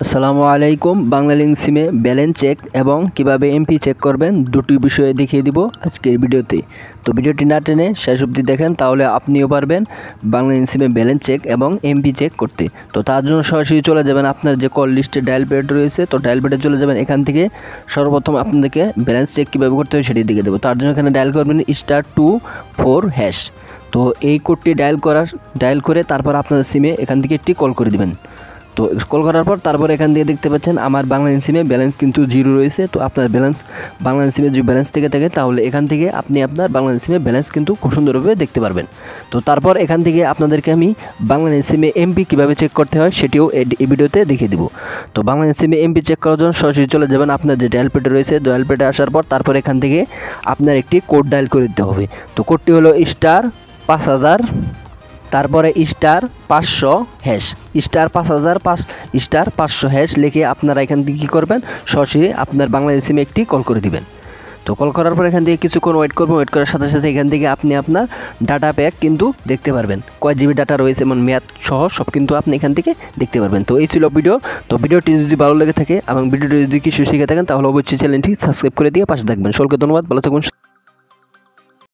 আসসালামু আলাইকুম। বাংলালিংক সিমে ব্যালেন্স চেক এবং কিভাবে এমপি চেক করবেন দুটি বিষয়ে দেখিয়ে দিব আজকের ভিডিওতে। তো ভিডিওটি না টেনে শেষ অবধি দেখেন, তাহলে আপনিও পারবেন বাংলালিংক সিমে ব্যালেন্স চেক এবং এমপি চেক করতে। তো তার জন্য সরাসরি চলে যাবেন আপনার যে কল লিস্টে ডায়াল প্যাড রয়েছে, তো ডায়াল প্যাডে চলে যাবেন। এখান থেকে সর্বপ্রথম আপনাদেরকে ব্যালেন্স চেক কীভাবে করতে হয় সেটি দেখে দেবো। তার জন্য এখানে ডায়াল করবেন *24#। তো এই কোডটি ডায়াল করে তারপর আপনাদের সিমে এখান থেকে একটি কল করে দিবেন। তো কল করার পর তারপর এখান দিয়ে দেখতে পাচ্ছেন আমার বাংলালিংক সিমে ব্যালেন্স কিন্তু 0 রয়েছে। তো আপনার বাংলালিংক সিমে যদি ব্যালেন্স থেকে থাকে তাহলে এখান থেকে আপনি আপনার বাংলালিংক সিমে ব্যালেন্স কিন্তু খুব সুন্দরভাবে দেখতে পারবেন। তো তারপর এখান থেকে আপনাদেরকে আমি বাংলালিংক সিমে এমপি কীভাবে চেক করতে হয় সেটিও এই ভিডিওতে দেখিয়ে দিব। তো বাংলালিংক সিমে এমপি চেক করার জন্য সরাসরি চলে যাবেন আপনার যে ডায়াল প্যাডে রয়েছে। ডায়াল প্যাডে আসার পর তারপর এখান থেকে আপনার একটি কোড ডায়াল করে দিতে হবে। তো কোডটি হলো *5000, তারপরে *5000*500# লিখে আপনারা এখান থেকে কী করবেন, সরাসরি আপনার বাংলাদেশ সিমে একটি কল করে দিবেন। তো কল করার পর এখান থেকে কিছুক্ষণ ওয়েট করবেন। ওয়েট করার সাথে সাথে এখান থেকে আপনি আপনার ডাটা প্যাক কিন্তু দেখতে পারবেন, কয় জিবি ডাটা রয়েছে এবং মেয়াদ সহ সব কিন্তু আপনি এখান থেকে দেখতে পারবেন। তো এই ছিল ভিডিও। তো ভিডিওটি যদি ভালো লেগে থাকে এবং ভিডিওটি যদি কিছু শিখে থাকেন তাহলে অবশ্যই চ্যানেলটি সাবস্ক্রাইব করে দিয়ে পাশে থাকবেন। সকলকে ধন্যবাদ, ভালো থাকুন।